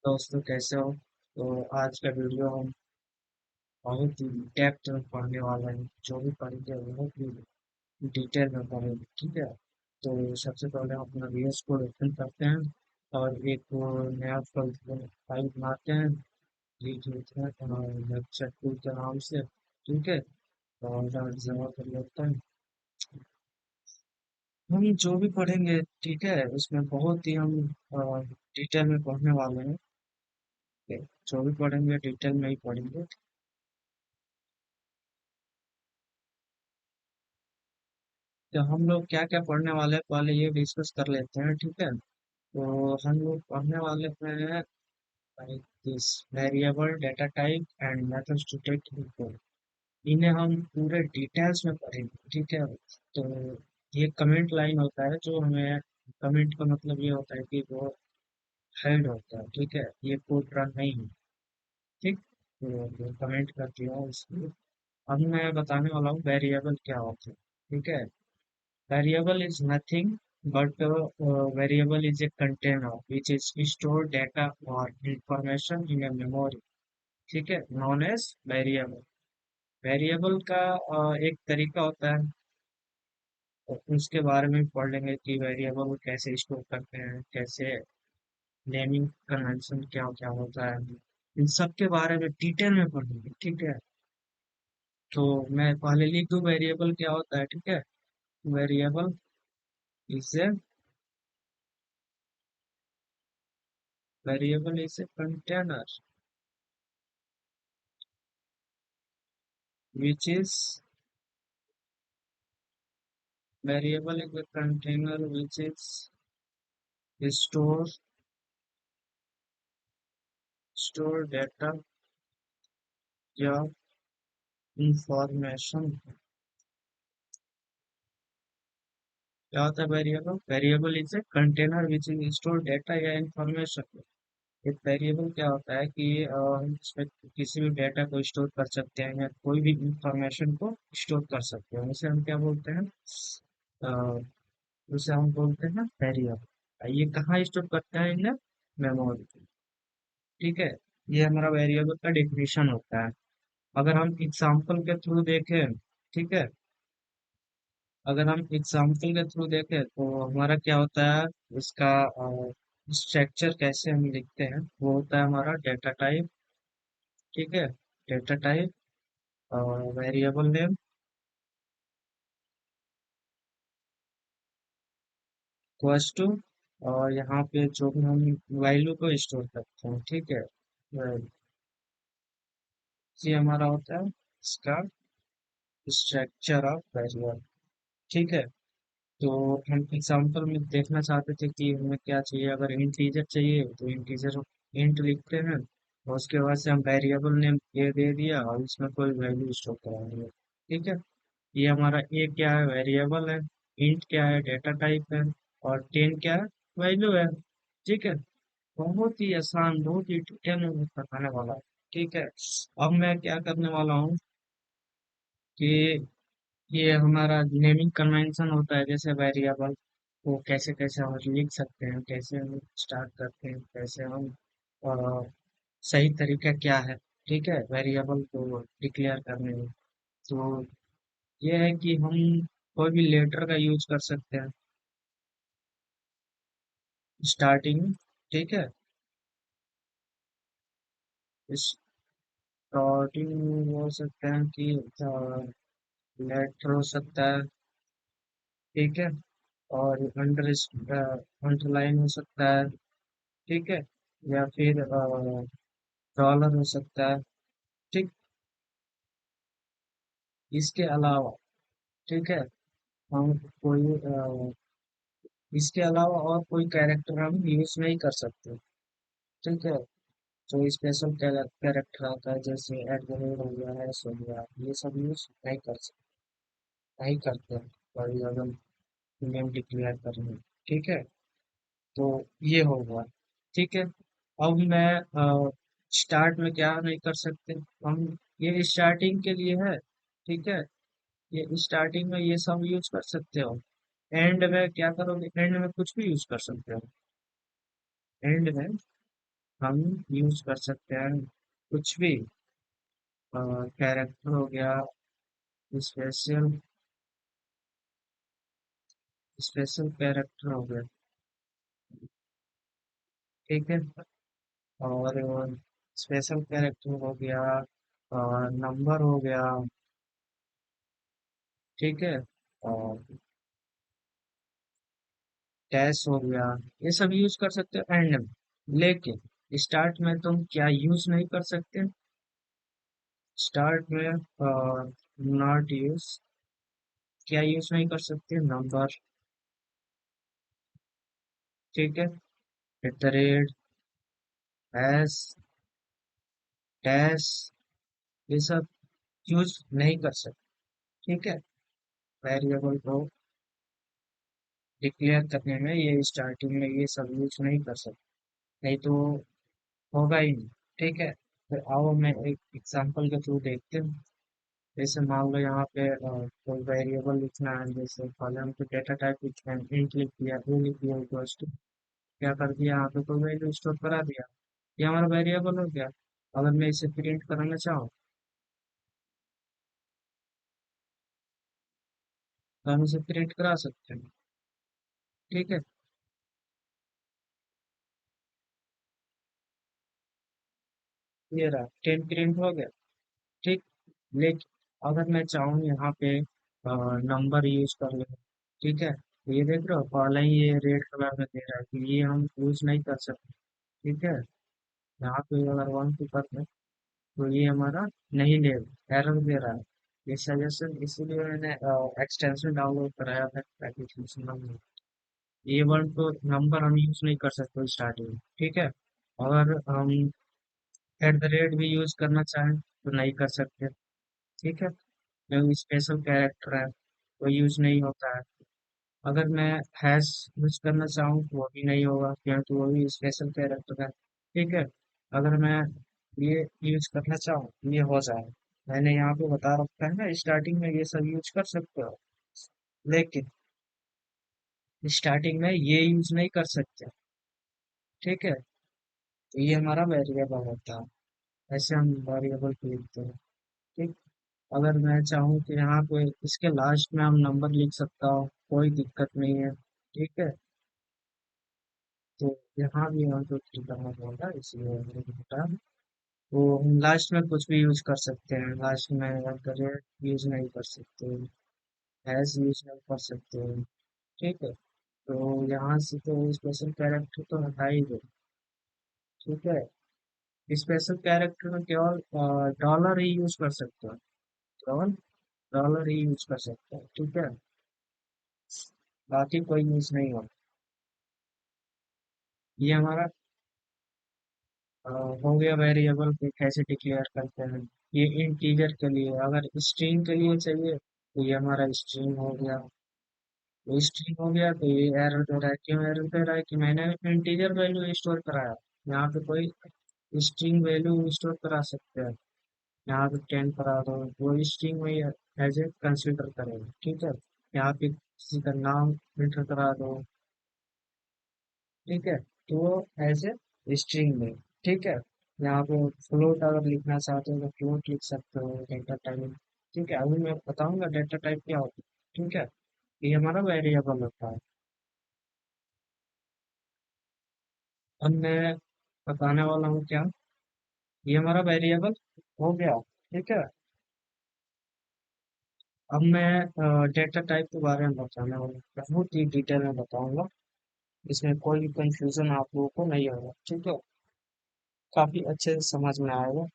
दोस्तों कैसे हो। तो आज का वीडियो हम बहुत ही डेप्थ में पढ़ने वाले हैं। जो भी पढ़ेंगे बहुत ही डिटेल में पढ़ेंगे, ठीक है। तो सबसे पहले हम अपना VS कोड ओपन करते हैं और एक वो नया फाइल बनाते हैं, लिख लेते हैं लेक्चर टू के नाम से, ठीक है। और जमा कर लेते हैं। हम जो भी पढ़ेंगे, ठीक है, उसमें बहुत ही हम डिटेल में पढ़ने वाले हैं। ठीक है? जो भी पढ़ेंगे डिटेल में ही पढ़ेंगे। तो हम लोग क्या क्या पढ़ने वाले हैं पहले ये डिस्कस कर लेते हैं, ठीक है। तो हम लोग पढ़ने वाले हैं this variable data type and methods to take input. इन्हें हम पूरे डिटेल्स में पढ़ेंगे, ठीक है। तो ये कमेंट लाइन होता है जो हमें, कमेंट का मतलब ये होता है कि वो हेड होता है, ठीक है। ये कोड रन नहीं है, ठीक। तो कमेंट कर दिया इसलिए। अब मैं बताने वाला हूँ वेरिएबल क्या होता है, ठीक है। Variable is nothing but variable is a container which is store data or information in a memory, ठीक है, known as variable। वेरिएबल का एक तरीका होता है, तो उसके बारे में पढ़ लेंगे कि वेरिएबल कैसे स्टोर करते हैं, कैसे नेमिंग कन्वेंशन क्या क्या होता है। इन सब के बारे में डिटेल में पढ़ेंगे, ठीक है। तो मैं पहले लिख दूं वेरिएबल क्या होता है, ठीक है। Variable is a variable is a container which is variable is a container which is store store data या इंफॉर्मेशन। क्या होता है variable? Variable is a container which is store data या इंफॉर्मेशन। एक वेरिएबल क्या होता है कि हम इसमें किसी भी डेटा को स्टोर कर सकते हैं या कोई भी इंफॉर्मेशन को स्टोर कर सकते हैं। उसे हम क्या बोलते हैं? अ, उसे हम बोलते हैं वेरिएबल। ये कहाँ स्टोर करता है? इन मेमोरी, ठीक है। ये हमारा वेरिएबल का डेफिनेशन होता है। अगर हम एग्जाम्पल के थ्रू देखें, ठीक है, अगर हम एग्जाम्पल के थ्रू देखें तो हमारा क्या होता है, इसका स्ट्रक्चर कैसे हम लिखते हैं, वो होता है हमारा डेटा टाइप, ठीक है। डेटा टाइप और वेरिएबल नेम इक्वल्स टू, और यहाँ पे जो भी हम वैल्यू को स्टोर करते हैं, ठीक है। ये हमारा होता है इसका स्ट्रक्चर ऑफ वेरिएबल, ठीक है। तो हम एग्जाम्पल में देखना चाहते थे कि हमें क्या चाहिए। अगर इंटीजर चाहिए तो इंटीजर इंट लिखते हैं और उसके बाद से हम वेरिएबल नेम ए दे दिया और इसमें कोई वैल्यू स्टोर कराएंगे, ठीक है। ये हमारा ए क्या है? वेरिएबल है। इंट क्या है? डेटा टाइप है। और 10 क्या है? वैल्यू है, ठीक है। बहुत ही आसान, बहुत ही डिटेल में बताने वाला है, ठीक है। अब मैं क्या करने वाला हूँ कि ये हमारा नेमिंग कन्वेंशन होता है, जैसे वेरिएबल को कैसे कैसे हम लिख सकते हैं, कैसे हम स्टार्ट करते हैं, कैसे हम अ, सही तरीका क्या है, ठीक है, वेरिएबल को डिक्लेयर करने में। तो ये है कि हम कोई भी लेटर का यूज कर सकते हैं स्टार्टिंग में, ठीक है। स्टार्टिंग में हो सकता है कि लेटर हो सकता है, ठीक है। और अंडरलाइन हो सकता है, ठीक है। या फिर डॉलर हो सकता है, ठीक। इसके अलावा, ठीक है, हम कोई इसके अलावा और कोई कैरेक्टर हम यूज नहीं कर सकते, ठीक है। जो स्पेशल कैरेक्टर आता है जैसे एट द रेट हो गया, हैश हो गया, ये सब यूज नहीं कर सकते, नहीं करते हैं कोई अगर नेम डिक्लेयर करेंगे, ठीक है। तो ये होगा, ठीक है। अब मैं स्टार्ट में क्या नहीं कर सकते हम, ये स्टार्टिंग के लिए है, ठीक है। ये स्टार्टिंग में ये सब यूज कर सकते हो। एंड में क्या करोगे? एंड में कुछ भी यूज कर सकते हो। एंड में हम यूज कर सकते हैं कुछ भी, कैरेक्टर हो गया, स्पेशल स्पेशल कैरेक्टर हो गया, ठीक है। और स्पेशल कैरेक्टर हो गया, नंबर हो गया, ठीक है। और डैश हो गया, ये सब यूज कर सकते हो एंड में। लेकिन स्टार्ट में तुम क्या यूज नहीं कर सकते? स्टार्ट में नॉट यूज, क्या यूज नहीं कर सकते? नंबर, ठीक है। At the rate, hash, dash, ये सब यूज नहीं कर सकते, ठीक है। वेरिएबल को डिक्लेयर करने में ये स्टार्टिंग में ये सब यूज नहीं कर सकते, नहीं तो होगा ही नहीं, ठीक है। फिर आओ मैं एक एग्जांपल के थ्रू देखते हैं। जैसे मान लो यहाँ पे कोई वेरिएबल लिखना है, जैसे कॉलम पे डेटा टाइप लिखना है, इंट लिख दिया, वो लिख दिया, इक्वल्स टू, क्या कर दिया यहाँ पे कोई वैल्यू स्टोर करा दिया, ये हमारा वेरिएबल हो गया। अगर मैं इसे प्रिंट कराना चाहूँ तो हम इसे प्रिंट करा सकते हैं, ठीक है। ये रहा 10 प्रिंट हो गया, ठीक। लेकिन अगर मैं चाहूँ यहाँ पे नंबर यूज कर ले, ठीक है, तो ये देख रहे हो पहले ही ये रेड कलर में दे रहा है कि ये हम यूज नहीं कर सकते, ठीक है। यहाँ पे अगर वन टू करते हैं तो ये हमारा नहीं ले, एरर दे रहा है। इस वजह से इसीलिए मैंने एक्सटेंशन डाउनलोड कराया था ताकि ये वन तो नंबर हम यूज नहीं कर सकते स्टार्टिंग में, ठीक है। अगर हम एट द रेट भी यूज करना चाहें तो नहीं कर सकते, ठीक है, क्योंकि स्पेशल कैरेक्टर है, वो यूज नहीं होता है। अगर मैं हैश यूज करना चाहूँ तो वो भी नहीं होगा क्योंकि वो भी स्पेशल कैरेक्टर है, ठीक है। अगर मैं ये यूज करना चाहूँ तो ये हो जाए, मैंने यहाँ पे बता रखा है ना स्टार्टिंग में ये सब यूज कर सकते हो, लेकिन स्टार्टिंग में ये यूज नहीं कर सकते, ठीक है। तो ये हमारा वेरिएबल होता है, ऐसे हम वेरिएबल को लिखते हैं, ठीक। अगर मैं चाहूँ कि यहाँ पे इसके लास्ट में हम नंबर लिख सकता हूँ, कोई दिक्कत नहीं है, ठीक है। तो यहाँ भी हम तो ठीक करना होगा, इसलिए हमने बता, तो हम लास्ट में कुछ भी यूज कर सकते हैं, लास्ट में करेक्ट यूज नहीं कर सकते, हैश यूज नहीं कर सकते, ठीक है। तो यहाँ से तो स्पेशल कैरेक्टर तो हटा ही दो, ठीक है। स्पेशल कैरेक्टर में केवल डॉलर ही यूज कर सकते हो, केवल डॉलर ही यूज कर सकते हो, ठीक है। बाकी कोई यूज नहीं होगा। ये हमारा हो गया वेरिएबल को कैसे डिक्लेयर करते हैं। ये इंटीजर के लिए, अगर स्ट्रिंग के लिए चाहिए तो ये हमारा स्ट्रिंग हो गया। तो स्ट्रिंग हो गया तो ये एरर दे रहा है, क्यों एरर दे रहा है कि मैंने इंटीजर वैल्यू स्टोर कराया। यहाँ पे कोई स्ट्रिंग वैल्यू स्टोर करा सकते हैं, यहाँ पे 10 करा दो, वो स्ट्रिंग में एज ए कंसिडर करेगा, ठीक है। यहाँ पे किसी का नाम एंटर करा दो, ठीक है, तो वो एज ए स्ट्रिंग में, ठीक है। यहाँ पे फ्लोट अगर लिखना चाहते हो तो फ्लोट लिख सकते हो, डेटा टाइप, ठीक है। अभी मैं बताऊंगा डेटा टाइप क्या होता है, ठीक है। ये हमारा वेरिएबल होता है। अब मैं बताने वाला हूँ क्या, ये हमारा वेरिएबल हो गया, ठीक है। अब मैं डेटा टाइप के बारे में बताने वाला हूँ, बहुत ही डिटेल में बताऊंगा, इसमें कोई भी कंफ्यूजन आप लोगों को नहीं होगा, ठीक है, काफी अच्छे से समझ में आएगा।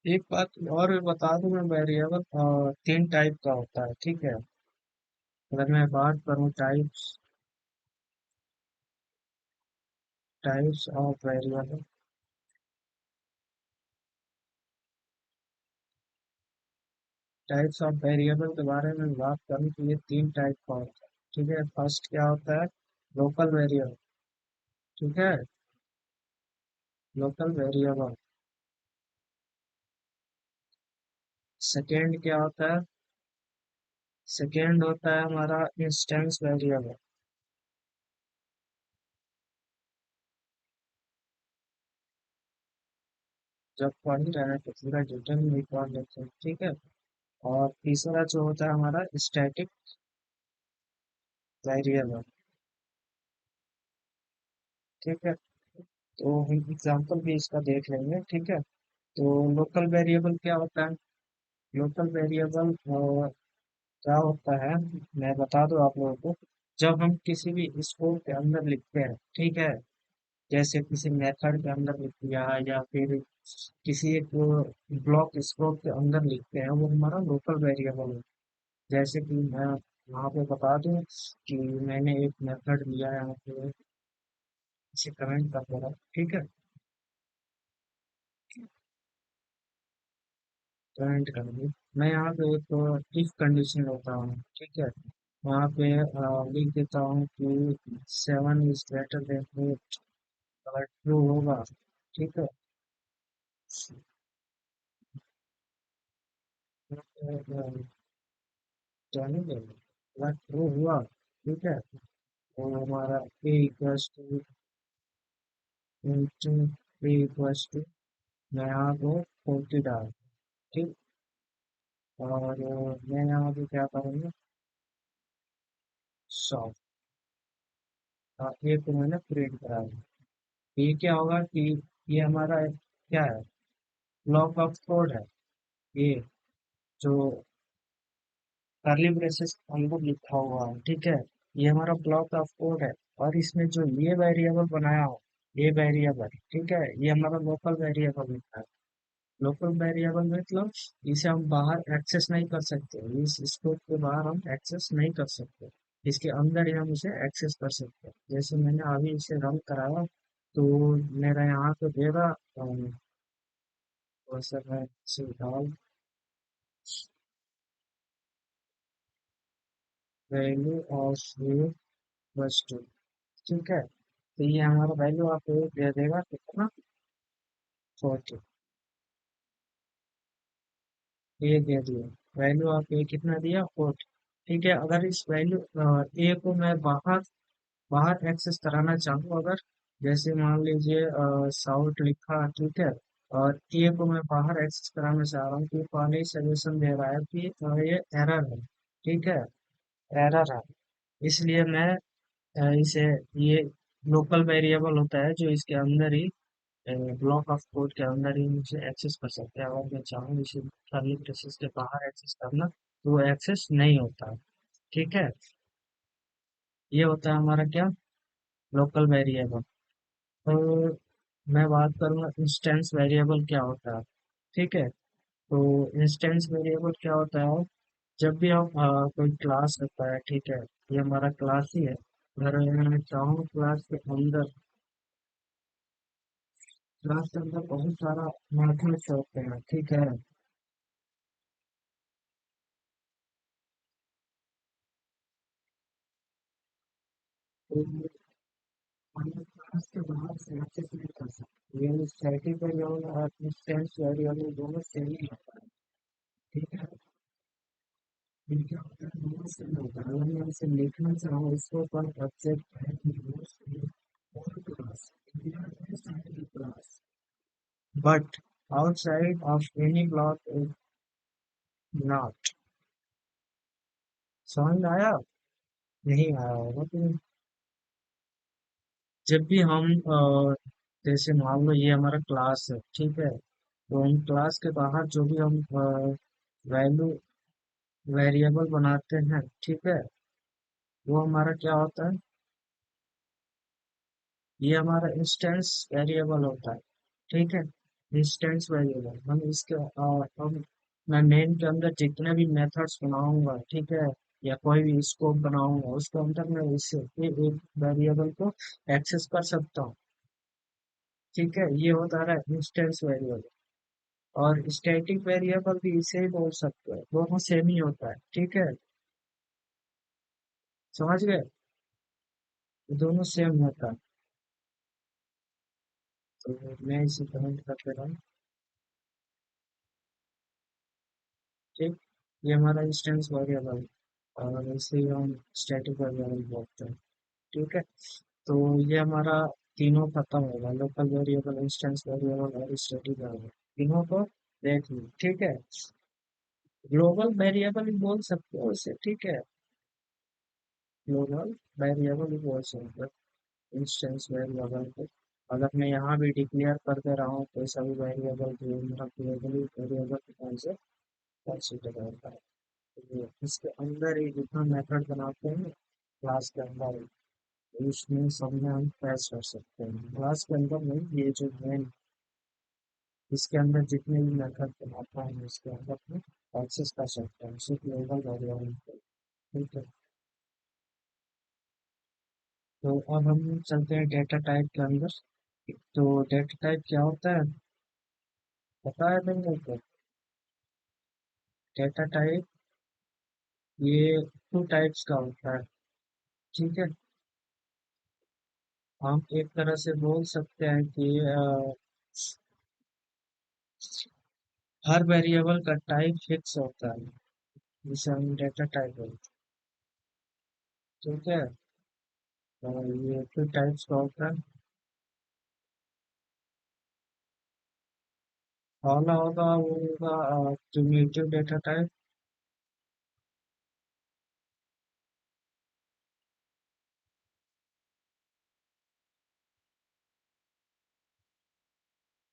एक बात और भी बता दूं मैं, वेरिएबल 3 टाइप का होता है, ठीक है। अगर मैं बात करूं types of variable, types of variable के बारे में बात करूं तो ये 3 टाइप का होता है, ठीक है। फर्स्ट क्या होता है? लोकल वेरिएबल, ठीक है, लोकल वेरिएबल। सेकेंड क्या होता है? सेकेंड होता है हमारा इंस्टेंस वेरिएबल, जब पढ़ ही रहे हैं तो पूरा डिटेल में पढ़ लेते हैं, ठीक है। और तीसरा जो होता है हमारा स्टैटिक वेरिएबल, ठीक है। तो हम एग्जाम्पल भी इसका देख लेंगे, ठीक है। तो लोकल वेरिएबल क्या होता है? लोकल वेरिएबल क्या होता है, मैं बता दूं आप लोगों को। जब हम किसी भी स्कोप के अंदर लिखते हैं, ठीक है, जैसे किसी मेथड के अंदर लिख दिया या फिर किसी एक ब्लॉक स्कोप के अंदर लिखते हैं, वो हमारा लोकल वेरिएबल है। जैसे कि मैं वहाँ पे बता दूं कि मैंने एक मेथड लिया है यहाँ पे, इसे कमेंट कर दे रहा हूँ, ठीक है। कमेंट करेंगे, मैं यहाँ पे एक इफ कंडीशन लेता हूँ, ठीक है। वहाँ पे लिख देता हूँ कि 7 इज ग्रेटर देन 8, अगर ट्रू होगा, ठीक है। जाने देंगे, अगर ट्रू हुआ, ठीक है, तो हमारा a equals to into a equals to, मैं यहाँ पे 40 डाल, ठीक। और मैं यहाँ पे क्या करूँगा, 100, ये तो मैंने प्रिंट करा दिया। ये क्या होगा कि ये हमारा क्या है, ब्लॉक ऑफ कोड है ये, जो करली ब्रेसेस अंदर लिखा हुआ है, ठीक है। ये हमारा ब्लॉक ऑफ कोड है। और इसमें जो ये वेरिएबल बनाया हो, ये वेरिएबल, ठीक है, ये हमारा लोकल वेरिएबल लिखा है। लोकल वेरिएबल मतलब इसे हम बाहर एक्सेस नहीं कर सकते, इस स्कोप के बाहर हम एक्सेस नहीं कर सकते, इसके अंदर ही हम इसे एक्सेस कर सकते हैं। जैसे मैंने अभी इसे रन कराया, तो मेरा यहाँ पे देगा वैसे मैं इसे डाल वैल्यू ऑफ ये वस्तु, ठीक है। तो ये हमारा वैल्यू आपको दे देगा कितना, 40, ये दे दिया। वैल्यू आप ये कितना दिया, 40, ठीक है। अगर इस वैल्यू ए को मैं बाहर बाहर एक्सेस कराना चाहूँ, अगर जैसे मान लीजिए साउथ लिखा, ठीक है, और ए को मैं बाहर एक्सेस कराना चाह रहा हूँ, तो पहले ही सजेशन दे रहा है कि ये एरर है, ठीक है, एरर है। इसलिए मैं इसे, ये लोकल वेरिएबल होता है जो इसके अंदर ही, ब्लॉक ऑफ कोड के अंदर ही मुझे एक्सेस कर सकते हैं। अगर मैं चाहूँ इसे कर्ली ब्रेसेस के बाहर एक्सेस करना, तो वो एक्सेस नहीं होता है, ठीक है। ये होता है हमारा क्या, लोकल वेरिएबल। तो मैं बात करूँगा इंस्टेंस वेरिएबल क्या होता है, ठीक है। तो इंस्टेंस वेरिएबल क्या होता है, जब भी हम कोई क्लास होता है, ठीक है, ये हमारा क्लास ही है। अगर मैं चाहूँ क्लास के अंदर बहुत सारा मैथड्स होते हैं, ठीक है। तो हम क्लास के बाहर से एक्सेस नहीं कर सकते, ये स्टैटिक वेरिएबल और इंस्टेंस वेरिएबल दोनों सेम ही होता है, ठीक है। ये क्या होता है, दोनों सेम होता है। अगर मैं इसे लिखना चाहूँ, इसको पर ऑब्जेक्ट है और class, static class, but outside of any block is not। समझ में आया? नहीं आया होगा तो, जब भी हम जैसे मान लो ये हमारा क्लास है, ठीक है, तो हम क्लास के बाहर जो भी हम वैल्यू वेरिएबल बनाते हैं, ठीक है, वो हमारा क्या होता है, ये हमारा इंस्टेंस वेरिएबल होता है, ठीक है। इंस्टेंस वेरिएबल हम इसके हम मैं मेन के अंदर जितने भी मेथड्स बनाऊंगा, ठीक है, या कोई भी स्कोप बनाऊंगा, उसके अंदर मैं इससे एक वेरिएबल को एक्सेस कर सकता हूँ, ठीक है। ये होता है इंस्टेंस वेरिएबल। और स्टैटिक वेरिएबल भी इसे ही बोल सकते हैं, दोनों सेम ही होता है, ठीक है। समझ गए, ये दोनों सेम होता है। तो मैं इसे कमेंट करते रहा, ठीक। ये हमारा इंस्टेंस वेरिएबल, और इसे हम स्टैटिक वेरिएबल बोलते हैं, ठीक है। तो ये हमारा तीनों खत्म होगा, लोकल वेरिएबल, इंस्टेंस वेरिएबल और स्टैटिक वेरिएबल। तीनों को देख लो, ठीक है। ग्लोबल वेरिएबल भी बोल सकते हो इसे, ठीक है। ग्लोबल वेरिएबल भी बोल सकते हो, इंस्टेंस वेरिएबल को। अगर मैं यहाँ भी डिक्लेयर कर दे रहा हूँ तो सभी वेरिएबल जो मेरा ग्लोबली वेरिएबल के नाम से कंसिडर होता है। तो ये इसके अंदर ही जितना मेथड बनाते हैं क्लास के अंदर ही, तो उसमें सब में हम पैस कर सकते हैं। क्लास के अंदर नहीं, ये जो मेन इसके अंदर जितने भी मेथड बनाता है इसके अंदर में एक्सेस कर सकते हैं सिर्फ ग्लोबल वेरिएबल को, ठीक है। तो अब हम चलते हैं डेटा टाइप के अंदर। तो डेटा टाइप क्या होता है, पता है नहीं आपको? डेटा टाइप ये टू टाइप्स का होता है, ठीक है। हम एक तरह से बोल सकते हैं कि हर वेरिएबल का टाइप फिक्स होता है, जिसे हम डेटा टाइप बोलते हैं, ठीक है। और ये टू टाइप्स का होता है। पहला होगा वो होगा primitive data type.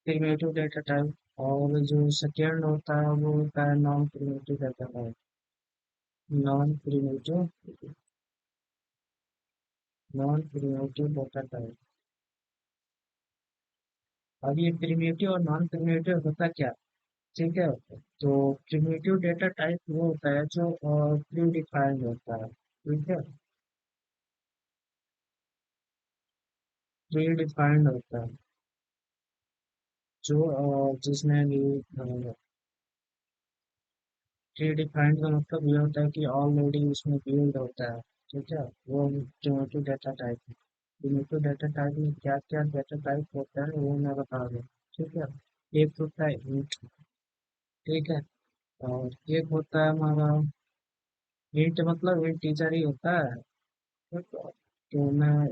Primitive data type. और जो सेकेंड होता है वो होता है non primitive data type. Non primitive, non primitive data type. अब ये प्रिमिटिव और नॉन प्रिमिटिव होता क्या, ठीक है। तो प्रिमिटिव डेटा टाइप वो होता है जो प्री डिफाइंड होता है, ठीक है। प्री डिफाइंड होता है जो जिसमें भी प्री डिफाइंड का मतलब ये होता है कि ऑलरेडी उसमें बिल्ड होता है, ठीक है। वो प्रिमिटिव डेटा टाइप है। प्रिमिटिव डेटा टाइप में क्या क्या डेटा टाइप होता है वो मैं बता दूँ, ठीक है। एक होता है int, ठीक है। और एक होता है हमारा int, मतलब इंटीजर ही होता है, ठीक है। तो मैं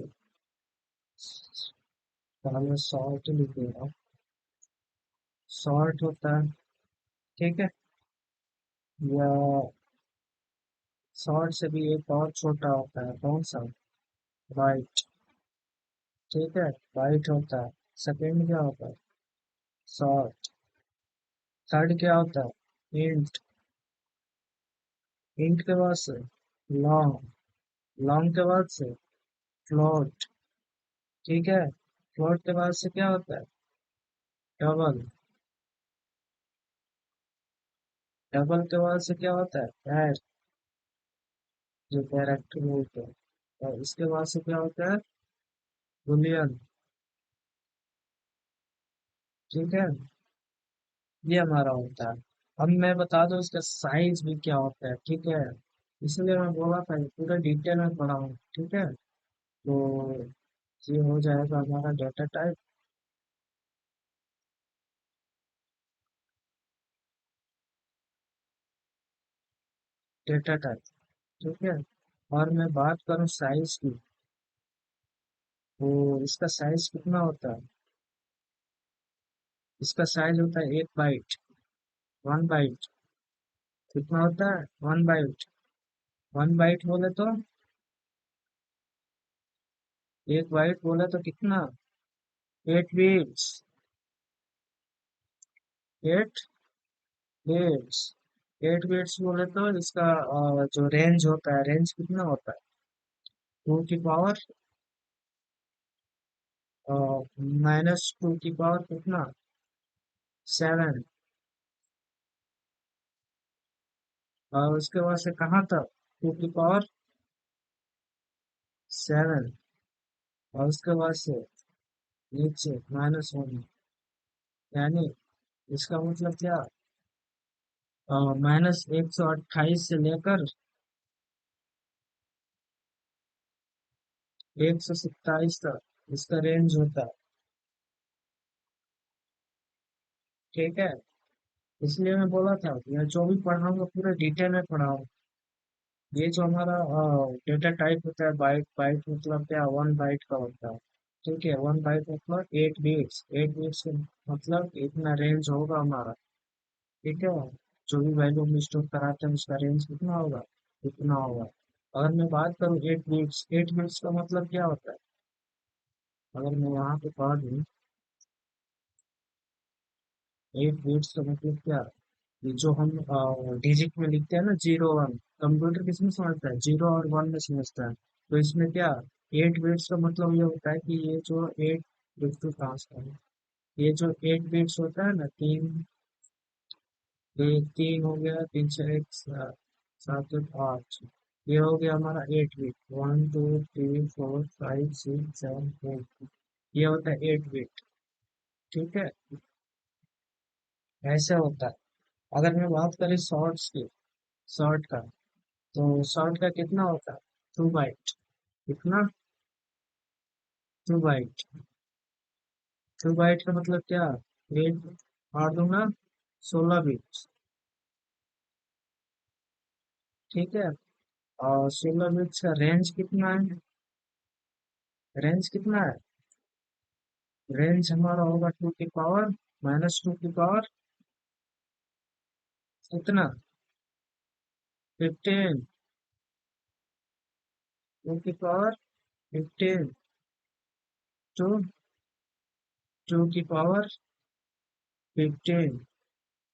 पहले सॉर्ट लिख दे रहा हूँ। सॉर्ट होता है, ठीक है। या सॉर्ट से भी एक और छोटा होता है, कौन सा, बाइट, ठीक है। बाइट होता है। सेकेंड क्या होता है, सॉर्ट। थर्ड क्या होता है, इंट। इंट के बाद से लॉन्ग। लॉन्ग के बाद से फ्लोट, ठीक है। फ्लोट के बाद से क्या होता है, डबल। डबल के बाद से क्या होता है, हैश, जो कैरेक्टर बोलते हैं। और इसके बाद से क्या होता है, बुलियन, ठीक है। ये हमारा होता है। अब मैं बता दूं इसका साइज भी क्या होता है, ठीक है। इसलिए मैं बोला था ये पूरा डिटेल में पढ़ा हूँ, ठीक है। तो ये हो जाएगा हमारा डेटा टाइप। डेटा टाइप, ठीक है। और मैं बात करूँ साइज की, तो इसका साइज कितना होता है। इसका साइज होता है 1 बाइट, 1 बाइट। कितना होता है, 1 बाइट। 1 बाइट बोले तो, 1 बाइट बोले तो कितना, 8 बिट्स। 8 बिट्स। 8 बिट्स बोले तो इसका जो रेंज होता है, रेंज कितना होता है, 2 की पावर -2 की पावर कितना, 7। और उसके बाद से कहाँ तक, 2 की पावर 7। और उसके बाद से नीचे -1। यानी इसका मतलब क्या, -128 से लेकर 127 तक इसका रेंज होता है, ठीक है। इसलिए मैं बोला था यह जो भी पढ़ाऊंगा पूरा डिटेल में पढ़ाऊंगा। ये जो हमारा डेटा टाइप होता है, बाइट, बाइट मतलब क्या, 1 बाइट का होता है। ठीक है, 1 बाइट मतलब 8 बिट्स, 8 बिट्स मतलब इतना रेंज होगा हमारा। ठीक है, जो भी वैल्यू हम स्टोर कराते हैं उसका रेंज कितना होगा, कितना होगा। अगर मैं बात करूँ 8 बिट्स, 8 बिट्स का मतलब क्या होता है, अगर मैं यहाँ पे पढ़ दूँ 8 बिट्स का मतलब क्या है? ये जो हम डिजिट में लिखते हैं ना, 0 1, कंप्यूटर किसमें समझता है, 0 और 1 में समझता है। तो इसमें क्या, 8 बिट्स का मतलब ये होता है कि ये जो 8 बिट्स टू ट्रांसफर है, ये जो 8 बिट्स होता है ना, ये 3 हो गया, 3 6 1 7 8, ये हो गया हमारा 8 बिट, 1 2 3 4 5 6 7 8, ये होता है 8 बिट। ठीक है, ऐसे होता है। अगर मैं बात करें शॉर्ट्स की, शॉर्ट का, तो शॉर्ट का कितना होता है, 2 बाइट। कितना, 2 बाइट। 2 बाइट का मतलब क्या, 8 8 दूना 16 बिट। ठीक है, और 16 बिट का रेंज कितना है, रेंज कितना है, रेंज हमारा होगा 2 की पावर -2 की पावर कितना, 15, 2 की पावर 15 टू 2 की पावर 15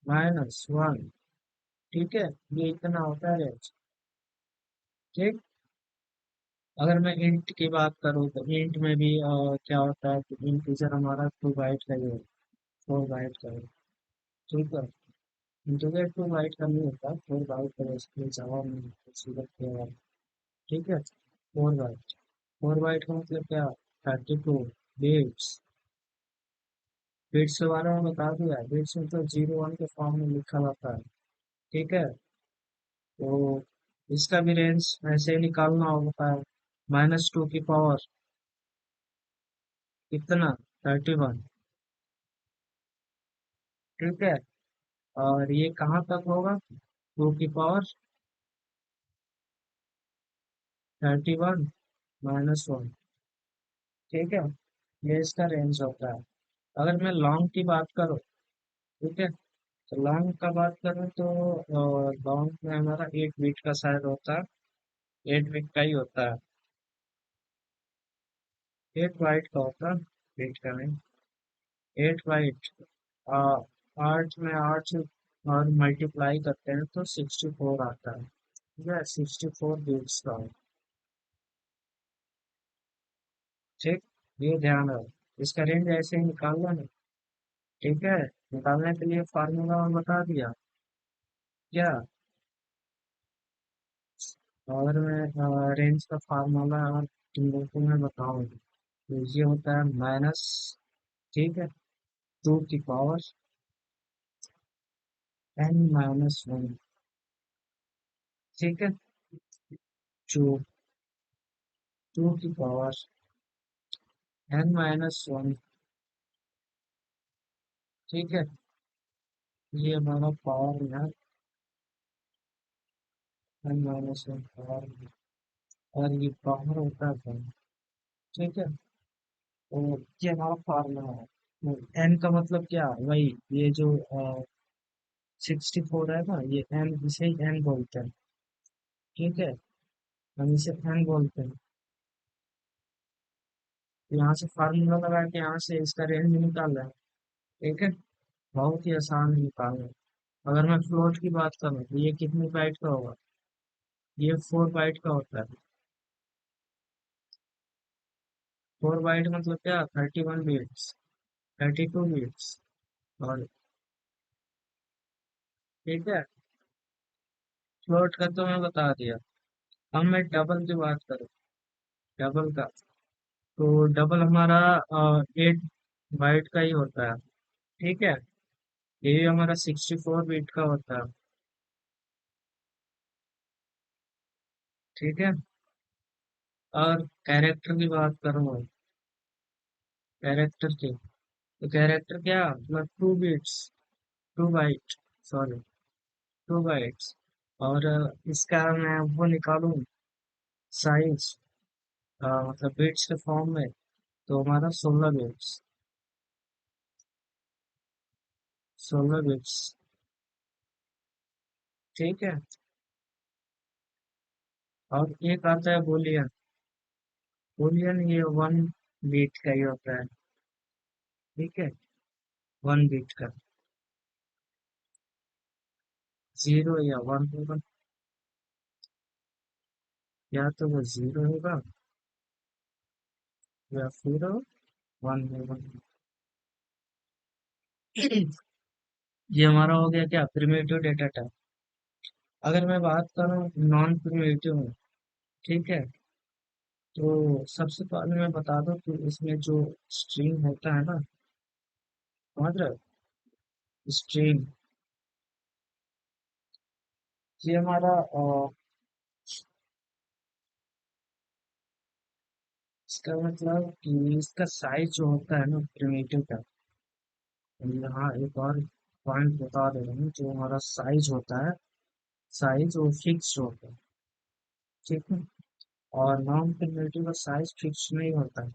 -1। ठीक है, ये इतना होता है रेंज। ठीक, अगर मैं इंट की बात करूँ तो इंट में भी क्या होता है कि इंटीजर हमारा 2 बाइट का ही है, 4 बाइट का है। ठीक है, इंटीजर 2 बाइट का नहीं होता, 4 बाइट का, इसके जवाब में consider किया जाता है। ठीक है, 4 बाइट, 4 बाइट का मतलब क्या, 32 बिट्स। बिट्स के बारे में बता दिया, बिट्स मतलब 0 1 के फॉर्म में लिखा जाता है। ठीक है, तो इसका भी रेंज ऐसे ही निकालना होता है, -2 की पावर कितना, 31। ठीक है, और ये कहाँ तक होगा, 2 की पावर 31 -1। ठीक है, ये इसका रेंज होता है। अगर मैं लॉन्ग की बात करूँ, ठीक है, तो लॉन्ग का बात करूँ तो लॉन्ग में हमारा 8 बिट का शायद होता है, 8 बिट का ही होता है, 8 बाइट का होता है, बिट का नहीं, 8 बाइट। 8 में 8 और मल्टीप्लाई करते हैं तो 64 आता है। ठीक है, 64 बिट्स का है। ठीक, ये ध्यान रहो, इसका रेंज ऐसे ही निकालना है। ठीक है, निकालने के लिए फार्मूला बता दिया क्या, और मैं रेंज का फार्मूला अगर तुम लोगों को मैं बताऊं तो ये होता है माइनस, ठीक है, 2 की पावर n -1। ठीक है, जो 2 की पावर n -1। ठीक है, ये हमारा पावर है, n -1 पावर, और ये पावर होता है 1। ठीक है, तो ये हमारा फार्मूला है। एन का मतलब क्या, वही ये जो 64 है ना, ये एन, इसे एन बोलते हैं। ठीक है, हम इसे एन बोलते हैं। तो यहाँ से फार्मूला लगा के यहाँ से इसका रेंज निकाल रहे हैं। ठीक है, बहुत ही आसान है निकालना। अगर मैं फ्लोट की बात करूँ तो ये कितनी बाइट का होगा, ये 4 बाइट का होता है। 4 बाइट मतलब क्या, 31 बिट्स, 32 बिट्स। और ठीक है, फ्लोट का तो मैं बता दिया। अब मैं डबल की बात करूँ, डबल का, तो डबल हमारा 8 बाइट का ही होता है। ठीक है, ये भी हमारा 64 बिट का होता है। ठीक है, और कैरेक्टर की बात करूँ, कैरेक्टर की, तो कैरेक्टर क्या मतलब 2 बिट्स, 2 बाइट, सॉरी, 2 बाइट्स। और इसका मैं वो निकालूं साइज, मतलब बिट्स के फॉर्म में, तो हमारा 16 बिट्स, 16 बिट्स। ठीक है। और एक आता है बुलियन। बुलियन ये 1 बिट का ही होता है। ठीक है, 1 बिट का। 0 या 1 होगा, या तो वो 0 होगा या फिर 1 होगा। ये हमारा हो गया क्या, प्रिमिटिव डेटा टाइप। अगर मैं बात करूँ नॉन प्रिमिटिव में, ठीक है, तो सबसे पहले मैं बता दूं कि इसमें जो स्ट्रिंग होता है ना, समझ रहे हो, स्ट्रिंग, ये हमारा इसका मतलब कि इसका साइज जो होता है ना प्रिमिटिव का, यहाँ एक और पॉइंट बता दे रहा हूँ, जो हमारा साइज होता है, साइज वो फिक्स होता है। ठीक है। और नॉन प्रिमिटिव का साइज फिक्स नहीं होता है।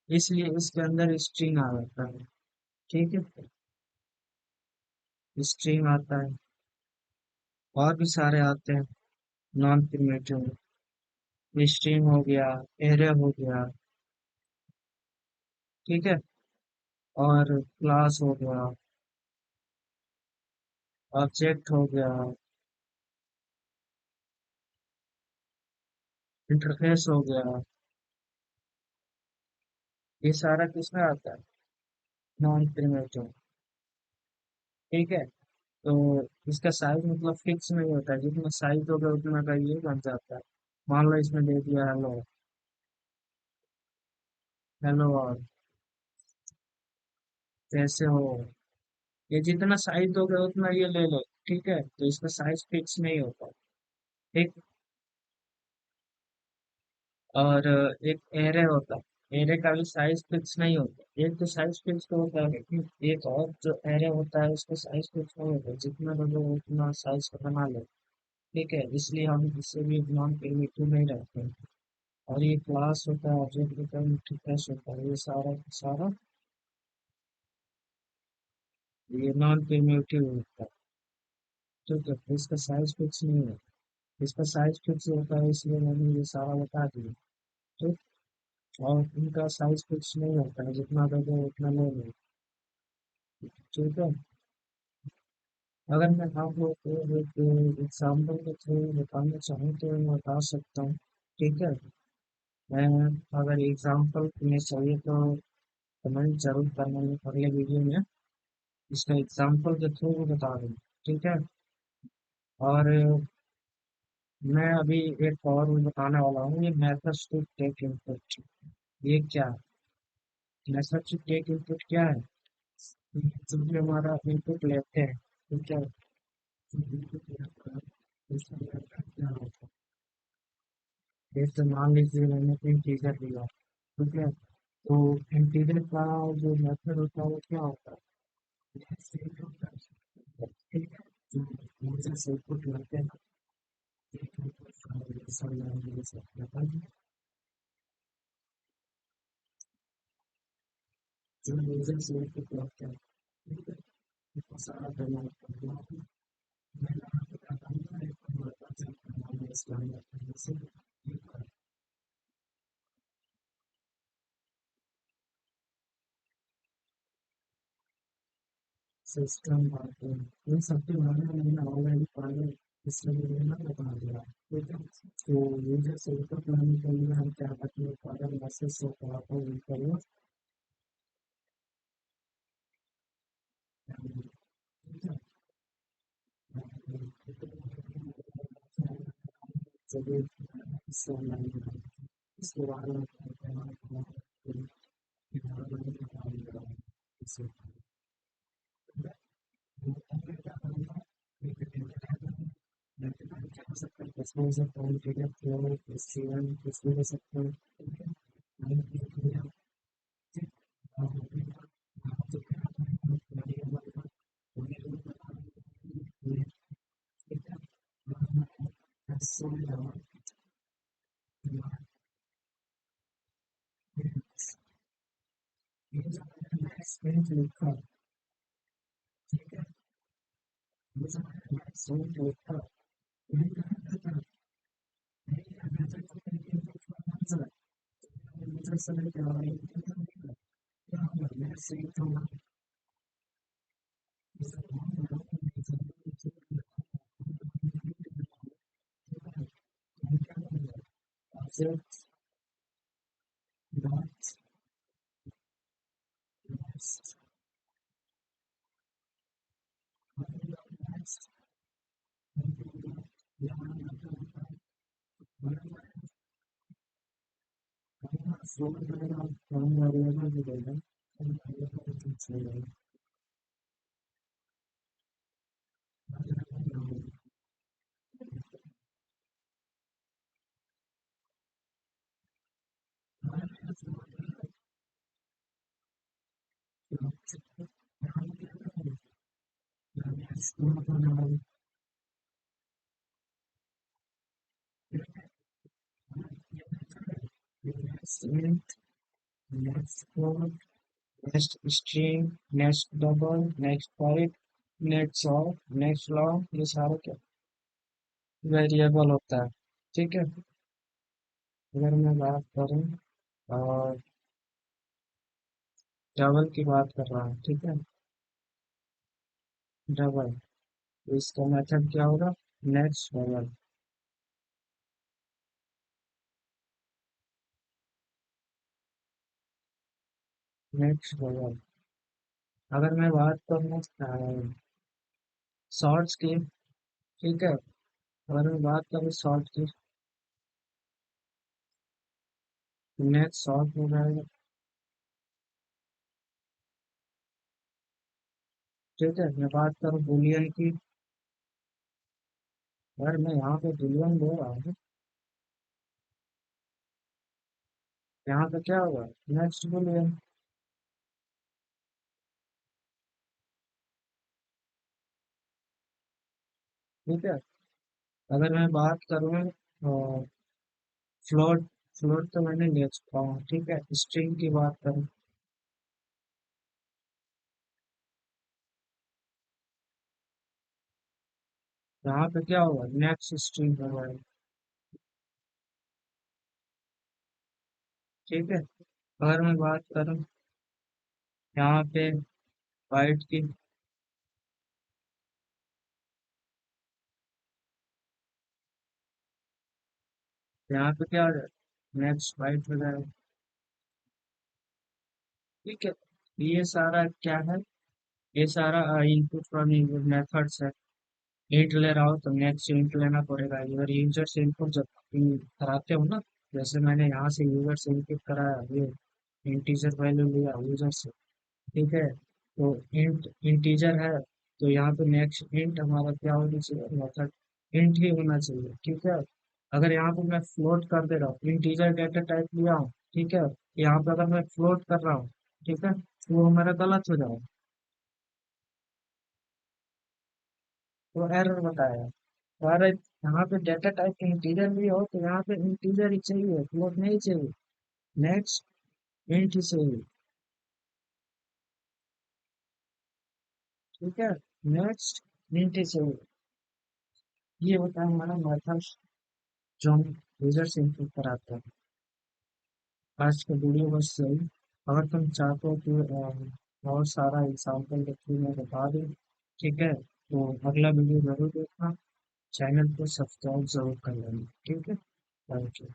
इसलिए इसके अंदर स्ट्रिंग आ जाता है। ठीक है, स्ट्रिंग आता है, और भी सारे आते हैं नॉन प्रिमिटिव में। स्ट्रिंग हो गया, एरे हो गया, ठीक है, और क्लास हो गया, ऑब्जेक्ट हो गया, इंटरफेस हो गया। ये सारा किसमें आता है, नॉन प्रिमिटिव। ठीक है। तो इसका साइज मतलब फिक्स नहीं होता है, जितना साइज होगा उतना का ये बन जाता है। मान लो इसमें दे दिया हेलो, हेलो और कैसे हो, ये जितना साइज दोगे उतना ये ले लो। ठीक है, तो इसका साइज फिक्स नहीं होता। ठीक। और एक एरे होता है, एरे का भी साइज फिक्स नहीं होता। एक तो साइज फिक्स तो होता है, लेकिन एक और जो एरे होता है उसका साइज फिक्स नहीं होता, जितना लोगे उतना साइज का बना लो। ठीक है, इसलिए हम इससे भी नॉन प्रिमिटिव नहीं रखते हैं। और ये क्लास होता है, ऑब्जेक्ट होता है, इंटरफेस होता है, ये सारा का सारा ये नॉन प्रिमिटिव होता है। ठीक है, तो इसका साइज फिक्स नहीं है। इसका साइज फिक्स होता है, इसलिए मैंने ये सारा बता दिया। ठीक। और इनका साइज फिक्स नहीं होता है, जितना दोगे उतना ले लो। ठीक है। अगर मैं आप लोग को एक एग्जाम्पल के थ्रू बताना चाहूँ तो मैं बता सकता हूँ। ठीक है। मैं, अगर एग्जाम्पल तुम्हें चाहिए तो कमेंट जरूर करना, मैं अगले वीडियो में इसका एग्जाम्पल के थ्रू भी बता दूँ। ठीक है। और मैं अभी एक और भी बताने वाला हूँ, ये मेथड्स टू टेक इनपुट। ये क्या है, मेथड टू टेक इनपुट क्या है, जो भी हमारा इनपुट लेते हैं। ठीक है, जो input लेते हैं, उसका method क्या होता है। जैसे मान लीजिए मैंने इंटीजर दिया। ठीक है, तो इंटीजर का जो मेथड होता है वो क्या होता है, जैसे होता है। ठीक है, जो यूजर से इनपुट लेते हैं, जो यूजर से इनपुट लेते हैं, ठीक है, उसको सारा करना होता है। मैंने आपको बताया है, हमारे पास एक हमारे इस्लाम से सिस्टम आते हैं, इन सबके बारे में मैंने ऑलरेडी पढ़ा, इसलिए मैंने बता दिया। ठीक है, तो यूजर से इनपुट लेने के लिए हम क्या करते हैं, अगर मैसेज से पढ़ाते हैं करिए। ठीक है, चलिए इससे ऑनलाइन इसके बारे में इसमें से फोन पे का फ्लो स्ट्रीम इसमें दे सकते हैं। Next floor, next string, next double, next pipe, next of, next long, ये सारे क्या वेरिएबल होता है। ठीक है। अगर मैं बात करूँ और डबल की बात कर रहा हूँ, ठीक है, डबल, तो इसका मेथड क्या होगा, नेक्स्ट डबल, नेक्स्ट डबल। अगर मैं बात करूँ शॉर्ट्स की, ठीक है, अगर मैं बात करूँ शॉर्ट की, नेक्स्ट शॉर्ट हो जाएगा। ठीक है, मैं बात करूँ बुलियन की, अगर मैं यहाँ पे बुलियन दे रहा हूँ, यहाँ पे क्या होगा, नेक्स्ट बुलियन। ठीक है। अगर मैं बात करूँ फ्लोट, फ्लोट तो मैंने ले चुका हूँ, ठीक है, स्ट्रिंग की बात करूँ, यहाँ पे क्या होगा, नेक्स्ट स्ट्रिंग होगा। ठीक है। अगर मैं बात करूँ यहाँ पे बाइट की, यहाँ पे क्या हो जाएगा, नेक्स्ट बाइट हो जाएगा। ठीक है। ये सारा क्या है, ये सारा इनपुट फ्रॉम मेथड्स है। इंट ले रहा हो तो नेक्स्ट इंट लेना पड़ेगा, अगर यूजर से इनपुट जब कराते हो ना, जैसे मैंने यहाँ से यूजर से इनपुट कराया, ये इंटीजर वैल्यू लिया यूजर से, ठीक है, तो इंट इंटीजर है, तो यहाँ पे नेक्स्ट इंट हमारा क्या होना चाहिए, मेथड इंट ही होना चाहिए। ठीक है। अगर यहाँ पे मैं फ्लोट कर दे रहा हूँ, इंटीजर डेटा टाइप लिया हूँ, ठीक है, यहाँ पे अगर मैं फ्लोट कर रहा हूँ, ठीक है, तो वो हमारा गलत हो जाएगा, तो एरर बताएगा। तो अगर यहाँ पे डेटा टाइप इंटीजर भी हो तो यहाँ पे इंटीजर ही चाहिए, फ्लोट नहीं चाहिए, नेक्स्ट इंट ही चाहिए। ठीक है, नेक्स्ट इंट ही चाहिए। ये होता है हमारा मेथड जो हम यूजर से इनपुट कराते हैं। आज का वीडियो बस यही। अगर तुम चाहते हो कि बहुत सारा एग्जाम्पल देखिए मैं बता दूँ, ठीक है, तो अगला वीडियो जरूर देखना, चैनल को सब्सक्राइब जरूर कर लेना। ठीक है, थैंक यू।